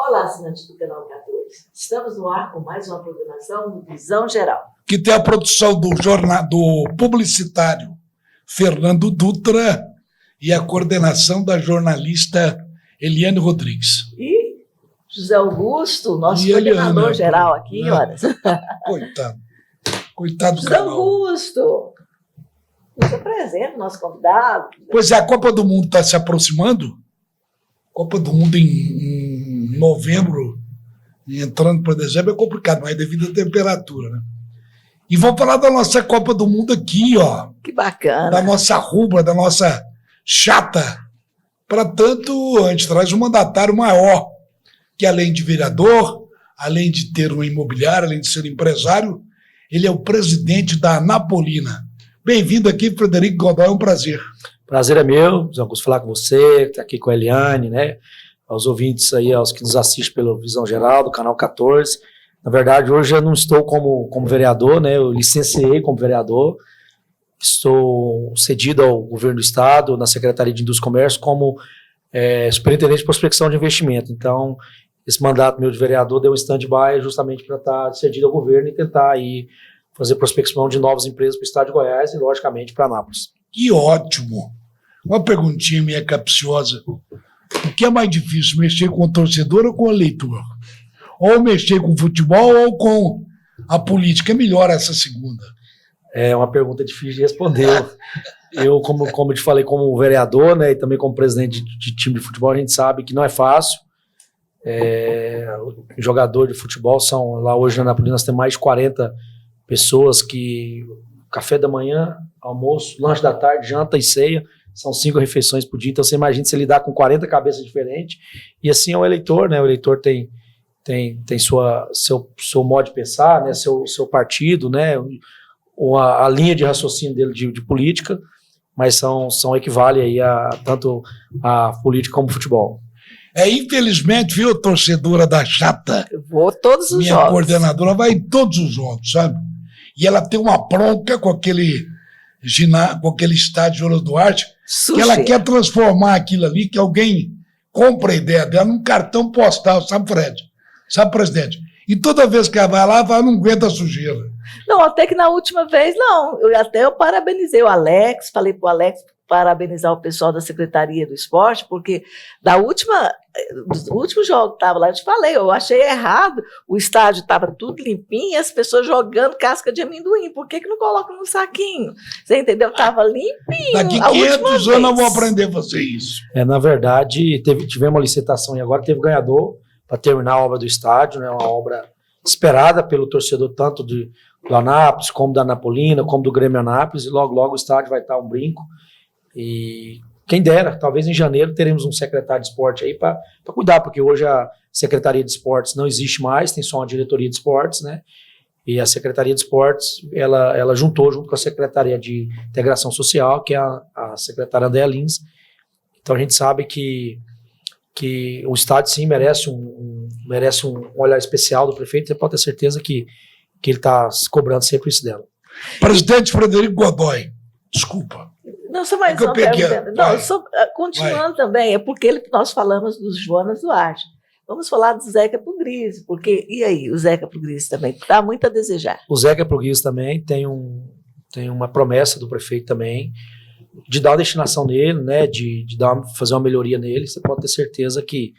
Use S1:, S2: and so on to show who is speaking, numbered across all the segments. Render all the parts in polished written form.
S1: Olá, assinante do Canal 14. Estamos no ar com mais uma programação do Visão Geral.
S2: Que tem a produção do publicitário Fernando Dutra e a coordenação da jornalista Eliane Rodrigues.
S1: E José Augusto, nosso coordenador geral aqui, horas.
S2: Coitado do
S1: José
S2: canal.
S1: Augusto, nos apresenta o nosso convidado.
S2: Pois é, a Copa do Mundo está se aproximando. Copa do Mundo em novembro, entrando para dezembro, é complicado, mas é devido à temperatura, né? E vamos falar da nossa Copa do Mundo aqui, ó.
S1: Que bacana.
S2: Da nossa rubra, da nossa chata. Para tanto, a gente traz um mandatário maior, que além de vereador, além de ter uma imobiliária, além de ser empresário, ele é o presidente da Anapolina. Bem-vindo aqui, Frederico Godoy, é um prazer.
S3: Prazer é meu, José Augusto, falar com você, tá aqui com a Eliane, né? Aos ouvintes aí, aos que nos assistem pelo Visão Geral, do Canal 14. Na verdade, hoje eu não estou como vereador, né? Eu licenciei como vereador. Estou cedido ao governo do estado, na Secretaria de Indústria e Comércio, como superintendente de prospecção de investimento. Então, esse mandato meu de vereador deu um stand-by justamente para estar cedido ao governo e tentar aí fazer prospecção de novas empresas para o estado de Goiás e, logicamente, para Anápolis.
S2: Que ótimo! Uma perguntinha minha capciosa. O que é mais difícil, mexer com o torcedor ou com o eleitor? Ou mexer com o futebol ou com a política? É melhor essa segunda.
S3: É uma pergunta difícil de responder. Eu, como te falei, como vereador, né, e também como presidente de time de futebol, a gente sabe que não é fácil. Jogador de futebol são, lá hoje na Anapolina nós temos mais de 40 pessoas que café da manhã, almoço, lanche da tarde, janta e ceia, são 5 refeições por dia, então você imagina se lidar com 40 cabeças diferentes, e assim é o eleitor, né, o eleitor tem seu modo de pensar, né, seu partido, né, a linha de raciocínio dele de política, mas são equivale aí a tanto a política como o futebol.
S2: Infelizmente, viu, torcedora da chata?
S1: Eu vou todos os
S2: minha
S1: jogos.
S2: Coordenadora vai em todos os jogos, sabe? E ela tem uma bronca com aquele estádio Júlio Duarte, que ela quer transformar aquilo ali, que alguém compra a ideia dela num cartão postal, sabe, Fred? Sabe, presidente? E toda vez que ela vai lá, ela não aguenta a sujeira.
S1: Não, até que na última vez, não. Eu parabenizei o Alex, falei pro Alex parabenizar o pessoal da Secretaria do Esporte, porque dos últimos jogos que estava lá, eu te falei, eu achei errado, o estádio estava tudo limpinho e as pessoas jogando casca de amendoim. Por que não colocam no saquinho? Você entendeu? Estava limpinho.
S2: Daqui 500 anos eu vou aprender a fazer isso.
S3: Na verdade, tivemos uma licitação e agora teve ganhador para terminar a obra do estádio, né? Uma obra esperada pelo torcedor tanto do Anápolis, como da Anapolina, como do Grêmio Anápolis, e logo o estádio vai estar um brinco. E quem dera, talvez em janeiro teremos um secretário de esporte aí para cuidar, porque hoje a Secretaria de Esportes não existe mais, tem só uma diretoria de esportes, né? E a Secretaria de Esportes, ela juntou junto com a Secretaria de Integração Social, que é a secretária Andréa Lins. Então a gente sabe que o estádio sim merece um olhar especial do prefeito, você pode ter certeza que ele está se cobrando sempre isso dela.
S2: Presidente Frederico Godoy, desculpa.
S1: Não, só mais uma pergunta. Não, continuando também, é porque nós falamos dos Jonas Duarte. Vamos falar do Zeca Puglisi, porque, e aí, o Zeca Puglisi também, dá muito a desejar.
S3: O Zeca Puglisi também tem uma promessa do prefeito também, de dar uma destinação nele, né, de fazer uma melhoria nele. Você pode ter certeza que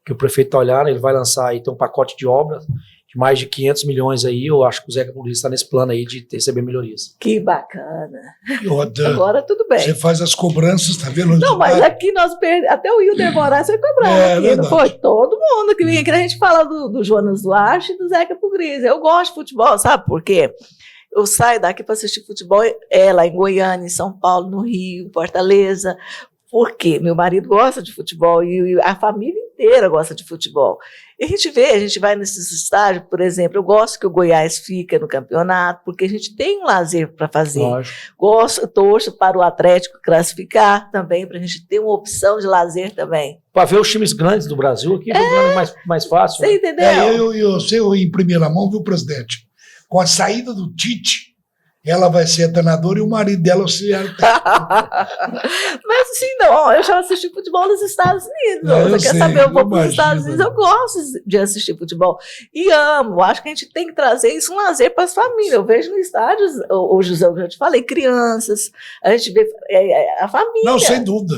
S3: o prefeito está olhando, ele vai lançar aí, tem um pacote de obras de mais de 500 milhões aí, eu acho que o Zeca Puglisi está nesse plano aí de receber melhorias.
S1: Que bacana.
S2: Agora
S1: tudo bem.
S2: Você faz as cobranças, tá vendo?
S1: Não, mas aqui nós até o Hilder Moraes foi cobrando aqui, não foi? Todo mundo que vinha aqui, a gente fala do Jonas Duarte e do Zeca Puglisi. Eu gosto de futebol, sabe por quê? Eu saio daqui para assistir futebol lá em Goiânia, em São Paulo, no Rio, em Fortaleza. Por quê? Meu marido gosta de futebol e a família inteira gosta de futebol. E a gente vai nesses estádios, por exemplo, eu gosto que o Goiás fica no campeonato, porque a gente tem um lazer para fazer. Torço para o Atlético classificar também, para a gente ter uma opção de lazer também.
S3: Para ver os times grandes do Brasil aqui, jogando mais fácil.
S1: Você entendeu?
S2: Eu sei em primeira mão, viu, presidente? Com a saída do Tite, ela vai ser a treinadora e o marido dela auxiliar.
S1: Mas assim, não, eu já assisti futebol nos Estados Unidos. Você quer saber um pouco dos Estados Unidos? Eu gosto de assistir futebol. E amo. Acho que a gente tem que trazer isso um lazer para as famílias. Eu vejo no estádio, o José, eu já te falei, crianças, a gente vê a família.
S2: Não, sem dúvida.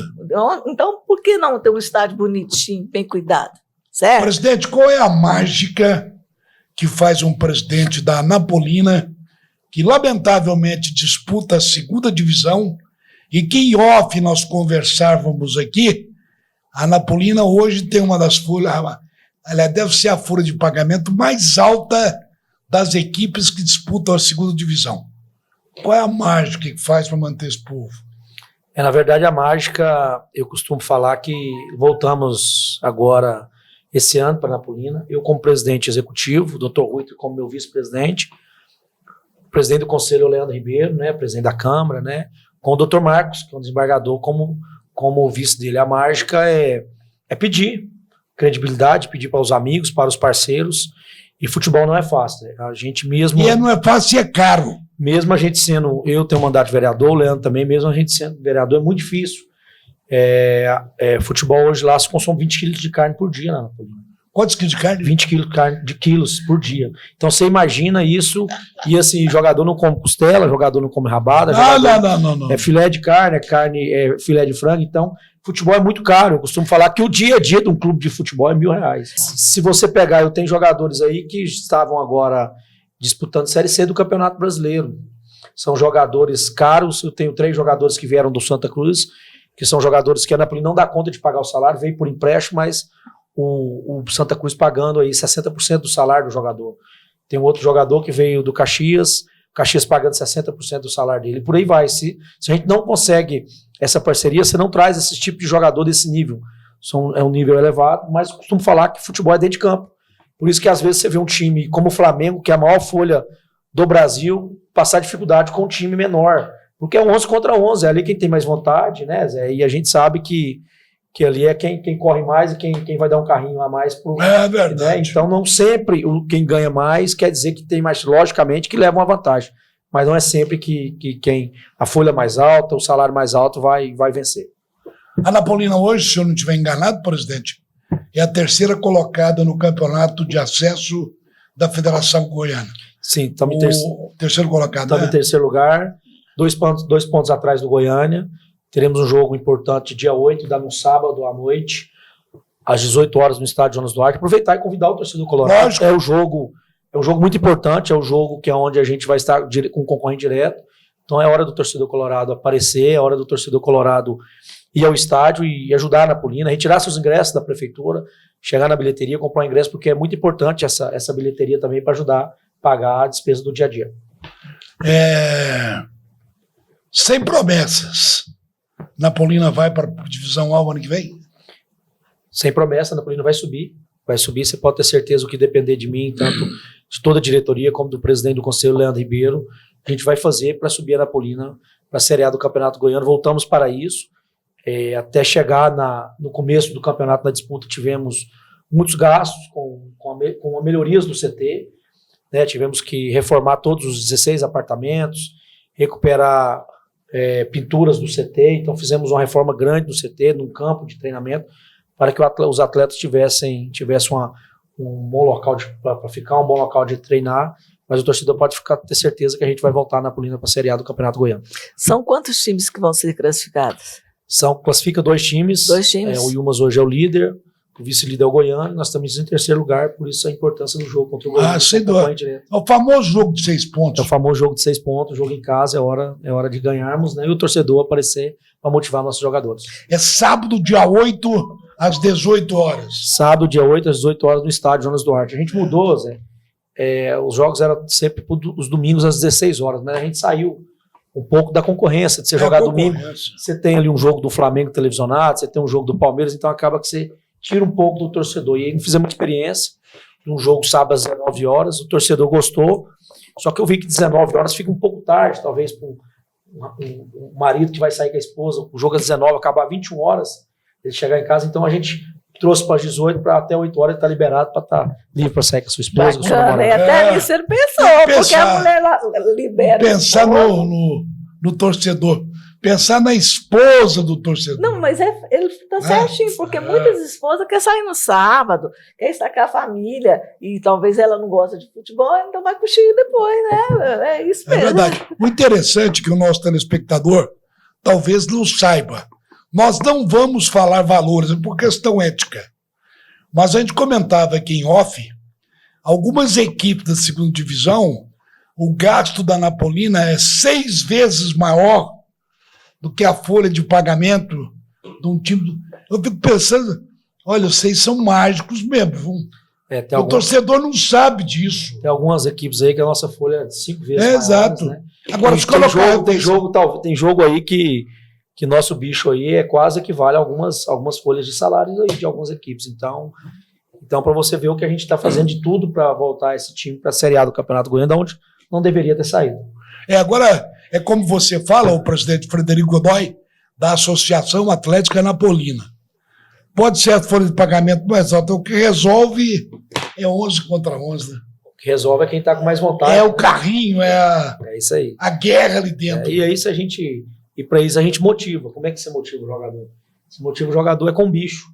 S1: Então, por que não ter um estádio bonitinho, bem cuidado? Certo?
S2: Presidente, qual é a mágica que faz um presidente da Anapolina, que lamentavelmente disputa a segunda divisão, e que em off nós conversávamos aqui, a Anapolina hoje tem uma das folhas, ela deve ser a folha de pagamento mais alta das equipes que disputam a segunda divisão. Qual é a mágica que faz para manter esse povo?
S3: Na verdade, a mágica, eu costumo falar que voltamos agora esse ano para a Anapolina, eu como presidente executivo, o Dr. Rui como meu vice-presidente, o presidente do conselho, o Leandro Ribeiro, né, presidente da Câmara, né, com o Dr. Marcos, que é um desembargador, como o vice dele. A mágica é pedir credibilidade, pedir para os amigos, para os parceiros, e futebol não é fácil. Né? A gente mesmo...
S2: E não é fácil e é caro.
S3: Mesmo a gente sendo... Eu tenho mandato de vereador, o Leandro também, mesmo a gente sendo vereador, é muito difícil. Futebol hoje lá se consome 20 quilos de carne por dia na Anapolina.
S2: Quantos quilos de carne?
S3: 20 quilos por dia. Então você imagina isso, e assim, jogador não come costela, jogador não come rabada,
S2: não.
S3: É filé de carne, é filé de frango, então futebol é muito caro. Eu costumo falar que o dia a dia de um clube de futebol é R$1.000. Se você pegar, eu tenho jogadores aí que estavam agora disputando Série C do Campeonato Brasileiro. São jogadores caros, eu tenho 3 jogadores que vieram do Santa Cruz, que são jogadores que a Anapolina não dá conta de pagar o salário, veio por empréstimo, mas o Santa Cruz pagando aí 60% do salário do jogador. Tem um outro jogador que veio do Caxias pagando 60% do salário dele. Por aí vai. Se a gente não consegue essa parceria, você não traz esse tipo de jogador desse nível. É um nível elevado, mas eu costumo falar que futebol é dentro de campo. Por isso que às vezes você vê um time como o Flamengo, que é a maior folha do Brasil, passar dificuldade com um time menor. Porque é 11 contra 11, é ali quem tem mais vontade, né, Zé? E a gente sabe que ali é quem corre mais e quem vai dar um carrinho a mais pro.
S2: É verdade.
S3: Né? Então não sempre quem ganha mais quer dizer que tem mais, logicamente, que leva uma vantagem. Mas não é sempre que quem a folha mais alta, o salário mais alto vai vencer.
S2: A Anapolina hoje, se eu não estiver enganado, presidente, é a 3ª colocada no campeonato de acesso da Federação Goiana.
S3: Sim, estamos
S2: em terceiro colocado.
S3: Estamos em terceiro lugar, 2 pontos atrás do Goiânia. Teremos um jogo importante dia 8, no sábado à noite, às 18 horas no estádio Jonas Duarte. Aproveitar e convidar o torcedor colorado. Lógico. É um jogo muito importante, é o jogo que é onde a gente vai estar com um concorrente direto. Então é hora do torcedor colorado aparecer, é hora do torcedor colorado ir ao estádio e ajudar a Anapolina, retirar seus ingressos da prefeitura, chegar na bilheteria, comprar um ingresso, porque é muito importante essa bilheteria também para ajudar a pagar a despesa do dia a dia.
S2: Sem promessas. Anapolina vai para a divisão A o ano que vem?
S3: Sem promessa, a Anapolina vai subir. Vai subir, você pode ter certeza, o que depender de mim, tanto de toda a diretoria como do presidente do conselho, Leandro Ribeiro, a gente vai fazer para subir a Anapolina para a Série A do Campeonato Goiano. Voltamos para isso. Até chegar no começo do campeonato, na disputa, tivemos muitos gastos com a melhorias do CT. Né? Tivemos que reformar todos os 16 apartamentos, recuperar pinturas do CT. Então fizemos uma reforma grande do CT, num campo de treinamento, para que os atletas tivessem um bom local para ficar, um bom local de treinar. Mas o torcedor pode ter certeza que a gente vai voltar na Anapolina para a Série A do Campeonato Goiano.
S1: São quantos times que vão ser classificados?
S3: Classifica 2 times. 2 times. O Ilmas hoje é o líder, o vice-líder é o Goiano, nós estamos em terceiro lugar, por isso a importância do jogo contra o Goiano.
S2: Sem dúvida. É o famoso jogo de 6 pontos.
S3: É o famoso jogo de 6 pontos, jogo em casa, é hora de ganharmos, né? E o torcedor aparecer para motivar nossos jogadores.
S2: É sábado, dia 8, às 18 horas.
S3: Sábado, dia 8, às 18 horas, no estádio Jonas Duarte. A gente mudou, Zé. Os jogos eram sempre os domingos às 16 horas, mas a gente saiu um pouco da concorrência, de você jogar domingo. Você tem ali um jogo do Flamengo televisionado, você tem um jogo do Palmeiras, então acaba que você tira um pouco do torcedor. E aí fizemos uma experiência de um jogo sábado às 19 horas, o torcedor gostou, só que eu vi que 19 horas fica um pouco tarde, talvez para um marido que vai sair com a esposa, o jogo às 19, acabar às 21 horas, ele chegar em casa, então a gente trouxe para as 18, para até 8 horas ele tá liberado para estar livre para sair com a sua esposa, com a sua namorada.
S1: Até nisso ele pensou, porque a mulher libera.
S2: Pensar no torcedor. Pensar na esposa do torcedor.
S1: Não, mas ele está certinho, porque muitas esposas querem sair no sábado, querem estar com a família, e talvez ela não gosta de futebol, então vai cochilhar depois, né? É isso mesmo.
S2: É verdade. O interessante é que o nosso telespectador talvez não saiba. Nós não vamos falar valores, por questão ética. Mas a gente comentava aqui em off, algumas equipes da segunda divisão, o gasto da Anapolina é 6 vezes maior do que a folha de pagamento de um time. Eu fico pensando, olha, vocês são mágicos mesmo. O torcedor não sabe disso.
S3: Tem algumas equipes aí que a nossa folha é 5 vezes maior.
S2: Exato.
S3: Né?
S2: Agora,
S3: tem jogo aí que nosso bicho aí é quase equivale a algumas folhas de salários aí de algumas equipes. Então para você ver o que a gente está fazendo de tudo para voltar esse time para a Série A do Campeonato Goiano, onde não deveria ter saído.
S2: Agora, é como você fala, o presidente Frederico Godoy, da Associação Atlética Anapolina. Pode ser a folha de pagamento mais alta, o que resolve é 11 contra 11. Né?
S3: O que resolve é quem está com mais vontade.
S2: É o carrinho, é
S3: isso aí.
S2: A guerra ali dentro.
S3: E aí, para isso a gente motiva. Como é que você motiva o jogador? Você motiva o jogador é com o bicho.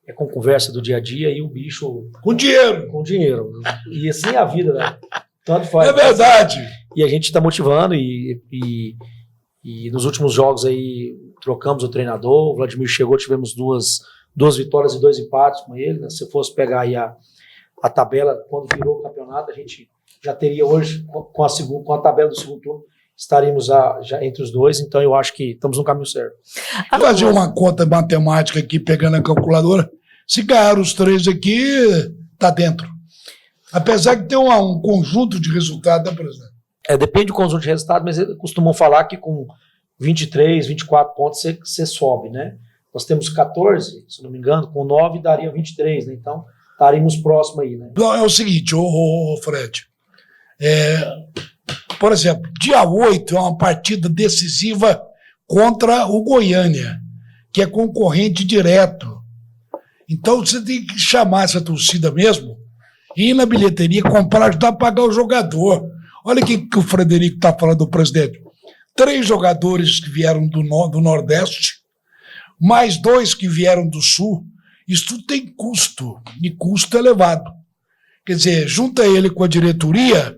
S3: É com conversa do dia a dia e o bicho...
S2: Com dinheiro.
S3: Com dinheiro. E assim é a vida, né? Tanto faz.
S2: É verdade.
S3: E a gente está motivando e nos últimos jogos aí trocamos o treinador, o Vladimir chegou, tivemos duas vitórias e 2 empates com ele, né? Se fosse pegar aí a tabela, quando virou o campeonato, a gente já teria hoje, com a tabela do segundo turno, estaríamos já entre os dois, então eu acho que estamos no caminho certo.
S2: Vou fazer uma conta matemática aqui, pegando a calculadora, se ganhar os 3 aqui, tá dentro. Apesar de ter um conjunto de resultados, né, presidente?
S3: Depende do conjunto de resultados, mas eles costumam falar que com 23, 24 pontos você sobe, né? Nós temos 14, se não me engano, com 9 daria 23, né? Então estaríamos próximos aí, né?
S2: Não, é o seguinte, Fred, por exemplo, dia 8 é uma partida decisiva contra o Goiânia, que é concorrente direto. Então você tem que chamar essa torcida mesmo, ir na bilheteria, comprar, ajudar a pagar o jogador. Olha o que o Frederico está falando do presidente. 3 jogadores que vieram do Nordeste, mais 2 que vieram do Sul. Isso tudo tem custo, e custo elevado. Quer dizer, junta ele com a diretoria,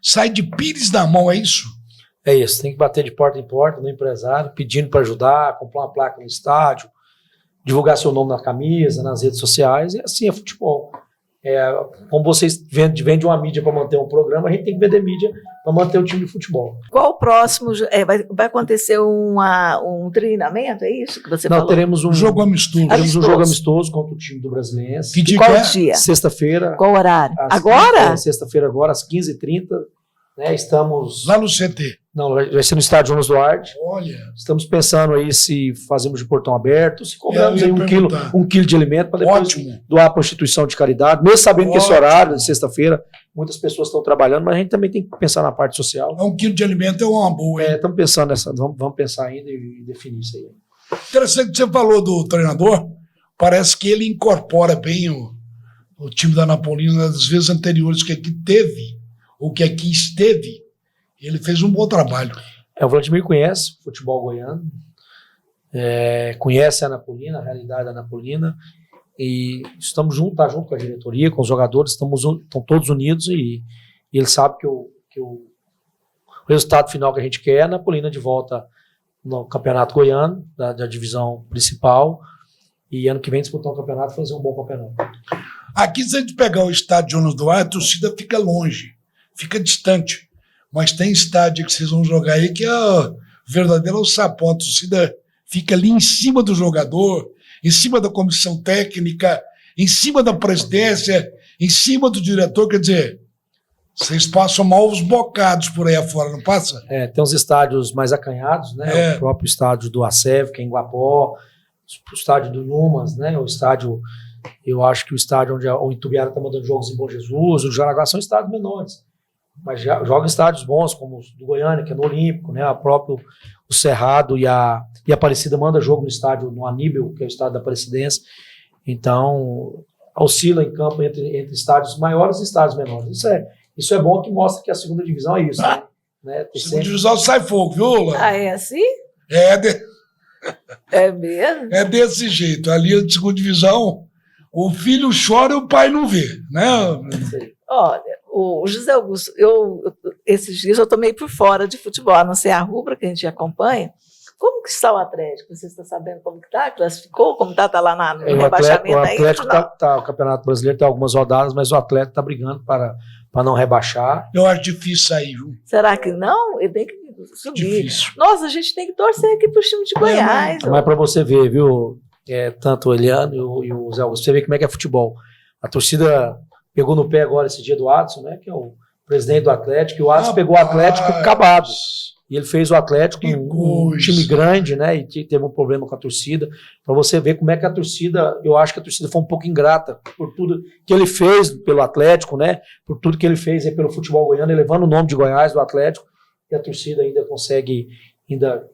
S2: sai de pires na mão, é isso?
S3: É isso, tem que bater de porta em porta no empresário, pedindo para ajudar, comprar uma placa no estádio, divulgar seu nome na camisa, nas redes sociais, e assim é futebol. Como vocês vendem uma mídia para manter um programa, a gente tem que vender mídia para manter o time de futebol.
S1: Qual o próximo? Vai acontecer um treinamento, é isso que você falou?
S3: Não, teremos um
S2: jogo amistoso.
S3: Teremos um jogo amistoso contra o time do Brasiliense.
S1: Que qual dia?
S3: Sexta-feira.
S1: Qual horário? Agora?
S3: Sexta-feira agora, às 15h30. Né, estamos...
S2: Lá no CT.
S3: Não, vai ser no estádio Jonas Duarte.
S2: Olha.
S3: Estamos pensando aí se fazemos de portão aberto, se cobramos aí um quilo de alimento para depois doar para a instituição de caridade, mesmo sabendo que esse horário de sexta-feira muitas pessoas estão trabalhando, mas a gente também tem que pensar na parte social.
S2: 1 quilo de alimento é uma boa.
S3: Estamos pensando nessa, vamos pensar ainda e definir isso aí.
S2: Interessante que você falou do treinador, parece que ele incorpora bem o time da Anapolina das vezes anteriores que aqui teve, ou que aqui esteve. Ele fez um bom trabalho.
S3: O Vladimir conhece o futebol goiano, conhece a Anapolina, a realidade da Anapolina, e estamos junto com a diretoria, com os jogadores, estão todos unidos e ele sabe que o resultado final que a gente quer é a Anapolina de volta no campeonato goiano, da divisão principal, e ano que vem disputar um campeonato e fazer um bom campeonato.
S2: Aqui, se a gente pegar o estádio Jonas Duarte, a torcida fica longe, fica distante. Mas tem estádio que vocês vão jogar aí que é o verdadeiro sapão. A torcida fica ali em cima do jogador, em cima da comissão técnica, em cima da presidência, em cima do diretor. Quer dizer, vocês passam mal os bocados por aí afora, não passa?
S3: Tem uns estádios mais acanhados, né? O próprio estádio do ACEV, que é em Guapó, o estádio do Numas, né? O estádio, eu acho que o estádio onde o Itubiara está mandando jogos em Bom Jesus, o Jaraguá são estádios menores. Mas joga em estádios bons, como o do Goiânia, que é no Olímpico, né? O Cerrado e a Aparecida manda jogo no estádio, no Aníbal, que é o estádio da Aparecidense. Então, oscila em campo entre estádios maiores e estádios menores. Isso é bom, que mostra que a segunda divisão é isso, né?
S2: Segunda divisão sai fogo, viu, Lula?
S1: É assim?
S2: É
S1: mesmo?
S2: É desse jeito. Ali a segunda divisão, o filho chora e o pai não vê, né?
S1: Olha, o José Augusto, esses dias eu tomei por fora de futebol, a não ser a rubra que a gente acompanha. Como que está o Atlético? Você está sabendo como que está? Classificou? Como está? Está lá no rebaixamento
S3: ainda? O Atlético o Campeonato Brasileiro tem algumas rodadas, mas o Atlético está brigando para não rebaixar.
S2: Eu acho difícil sair, viu?
S1: Será que não? Ele tem que subir.
S2: Difícil.
S1: Nossa, a gente tem que torcer aqui para o time de Goiás.
S3: Mas para você ver, viu? Tanto o Eliano e o Zé Augusto, você vê como é que é futebol. A torcida pegou no pé agora esse dia do Adson, né? Que é o presidente do Atlético, e o Adson pegou o Atlético acabado. E ele fez o Atlético um time grande, né? E teve um problema com a torcida. Para você ver como é que a torcida, eu acho que a torcida foi um pouco ingrata por tudo que ele fez pelo Atlético, né? Por tudo que ele fez aí pelo futebol goiano, elevando o nome de Goiás, do Atlético. E a torcida ainda consegue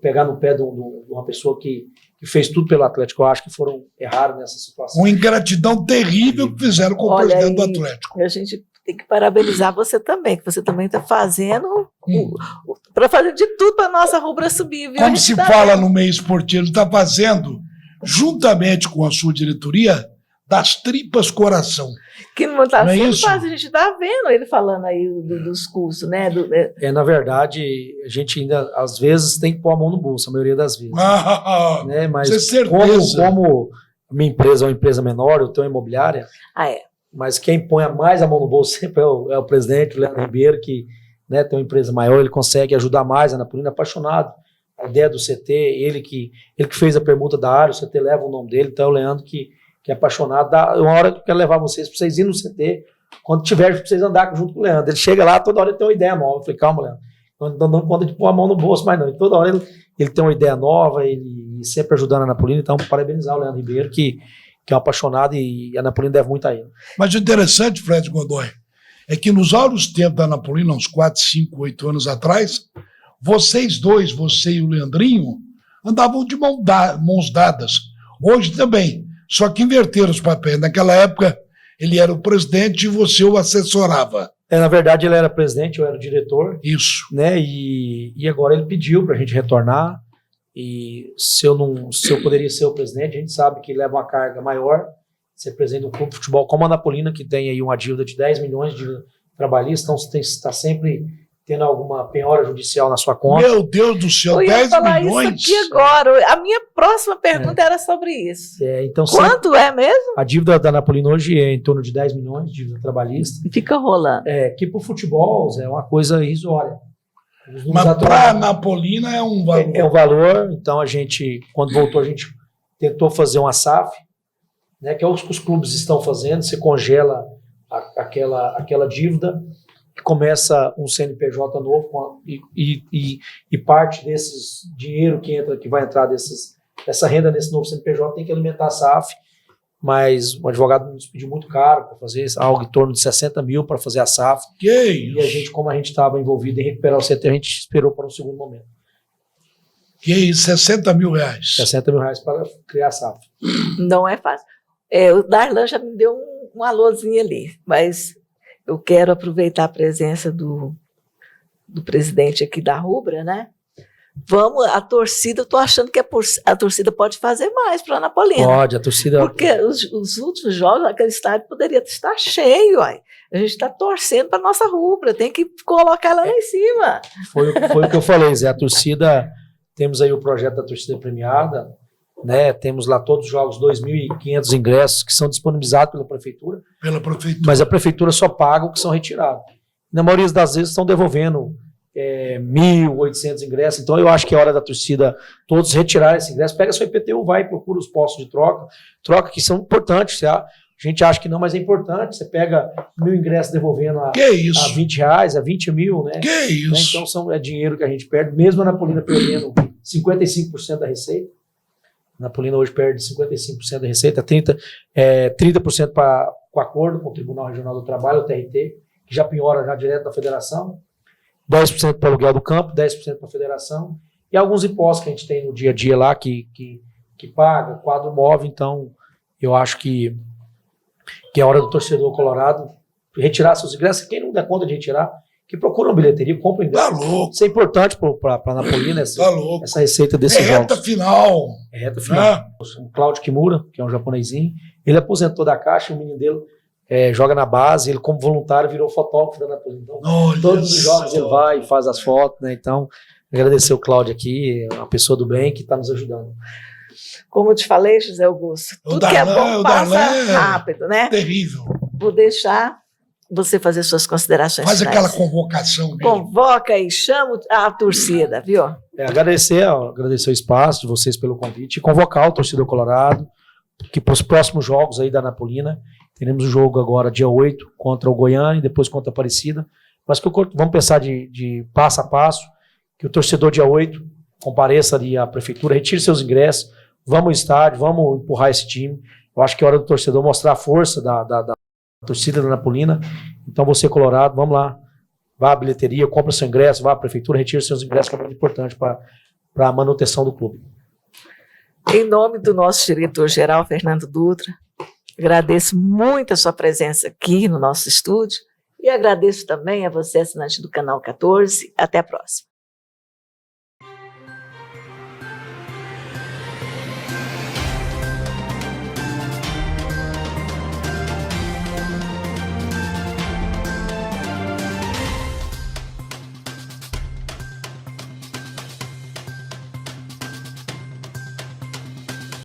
S3: pegar no pé de uma pessoa que fez tudo pelo Atlético. Eu acho que foram errados nessa situação.
S2: Uma ingratidão terrível que fizeram com o presidente do Atlético.
S1: A gente tem que parabenizar você também, que você também está fazendo para fazer de tudo para a nossa rubra subir. Viu?
S2: Como se fala no meio esportivo, ele está fazendo, juntamente com a sua diretoria, das tripas coração.
S1: Que não está sendo fácil, a gente está vendo ele falando aí dos cursos, né?
S3: Na verdade, a gente ainda, às vezes, tem que pôr a mão no bolso, a maioria das vezes. Né? Mas como minha empresa é uma empresa menor, eu tenho uma imobiliária, mas quem põe mais a mão no bolso sempre é o presidente, o Leandro Ribeiro, que, né, tem uma empresa maior, ele consegue ajudar mais a Anapolina, apaixonado. A ideia do CT, ele que fez a permuta da área, o CT leva o nome dele, então é o Leandro que é apaixonado. Uma hora que eu quero levar vocês, para vocês irem no CT, quando tiver, para vocês andar junto com o Leandro. Ele chega lá, toda hora ele tem uma ideia nova. Eu falei, calma, Leandro, não dando conta de pôr a mão no bolso, mas não. E toda hora ele tem uma ideia nova, ele sempre ajudando a Anapolina, então parabenizar o Leandro Ribeiro, que é um apaixonado, e a Anapolina deve muito a ele.
S2: Mas o interessante, Fred Godoy, é que nos áureos tempos da Anapolina, uns 4, 5, 8 anos atrás, vocês dois, você e o Leandrinho, andavam de mãos dadas. Hoje também, só que inverteram os papéis. Naquela época, ele era o presidente e você o assessorava.
S3: Na verdade, ele era presidente, eu era o diretor.
S2: Isso.
S3: Né? E agora ele pediu para a gente retornar. E se eu poderia ser o presidente, a gente sabe que leva uma carga maior ser presidente de um clube de futebol como a Anapolina, que tem aí uma dívida de 10 milhões de trabalhistas, então está sempre tendo alguma penhora judicial na sua conta.
S2: Meu Deus do céu, 10 milhões? Eu ia falar isso
S1: aqui agora. A minha próxima pergunta era sobre isso.
S3: Então,
S1: quanto é mesmo?
S3: A dívida da Anapolina hoje é em torno de 10 milhões de dívida trabalhista.
S1: E fica rolando.
S3: Que para o futebol é uma coisa irrisória.
S2: Mas para a Anapolina é um valor.
S3: É um valor. Então, quando voltou, a gente tentou fazer uma SAF, né, que é o que os clubes estão fazendo. Você congela aquela dívida, que começa um CNPJ novo e parte desses dinheiro que vai entrar dessa renda nesse novo CNPJ tem que alimentar a SAF, mas o advogado nos pediu muito caro para fazer algo em torno de 60 mil para fazer a SAF. E a gente, como a gente estava envolvido em recuperar o CT, a gente esperou para um segundo momento.
S2: Que isso, 60 mil reais?
S3: 60 mil reais para criar a SAF.
S1: Não é fácil. O Darlan já me deu um alôzinho ali, mas eu quero aproveitar a presença do presidente aqui da Rubra, né? A torcida, eu estou achando que a torcida pode fazer mais para a Anapolina.
S3: Pode, a torcida...
S1: Porque os últimos jogos, aquele estádio poderia estar cheio, ó. A gente está torcendo para a nossa Rubra, tem que colocar ela lá em cima.
S3: Foi o que eu falei, Zé, a torcida, temos aí o projeto da torcida premiada, né? Temos lá todos os jogos, 2.500 ingressos que são disponibilizados pela prefeitura. Mas a prefeitura só paga o que são retirados. Na maioria das vezes estão devolvendo 1.800 ingressos. Então eu acho que é hora da torcida todos retirarem esse ingresso. Pega seu IPTU, vai e procura os postos de troca que são importantes. A gente acha que não, mas é importante. Você pega 1.000 ingressos devolvendo a R$20, a 20 mil, né?
S2: Que isso?
S3: Então é dinheiro que a gente perde, mesmo a Anapolina perdendo 55% da receita. A Anapolina hoje perde 55% da receita, 30% com acordo com o Tribunal Regional do Trabalho, o TRT, que já penhora já direto da federação, 10% para o aluguel do campo, 10% para a federação, e alguns impostos que a gente tem no dia a dia lá que paga, quadro móvel, então Eu acho que é hora do torcedor colorado retirar seus ingressos. Quem não der conta de retirar, que procura uma bilheteria, compra o ingresso.
S2: Tá louco.
S3: Isso é importante para a Napolina, essa receita desses jogos.
S2: Reta final.
S3: É reta final. O Cláudio Kimura, que é um japonesinho, ele aposentou da Caixa, o menino dele joga na base, ele como voluntário virou fotógrafo da Napolina. Então, todos os jogos ele vai e faz as fotos, né? Então, agradecer o Cláudio aqui, uma pessoa do bem que está nos ajudando.
S1: Como eu te falei, José Augusto, tudo que é bom passa rápido, né?
S2: Terrível.
S1: Vou deixar você fazer suas considerações
S2: Faz
S1: finais.
S2: aquela convocação mesmo.
S1: Convoca e chama a torcida, viu?
S3: Agradecer o espaço de vocês pelo convite e convocar o torcedor colorado que para os próximos jogos aí da Napolina, teremos o jogo agora dia 8 contra o Goiânia e depois contra a Aparecida, mas que vamos pensar de passo a passo, que o torcedor dia 8 compareça ali à prefeitura, retire seus ingressos, vamos ao estádio, vamos empurrar esse time. Eu acho que é hora do torcedor mostrar a força da torcida da Napolina. Então você, colorado, vamos lá, vá à bilheteria, compra seu ingresso, vá à prefeitura, retire seus ingressos, que é muito importante para a manutenção do clube.
S1: Em nome do nosso diretor-geral, Fernando Dutra, agradeço muito a sua presença aqui no nosso estúdio e agradeço também a você, assinante do Canal 14. Até a próxima.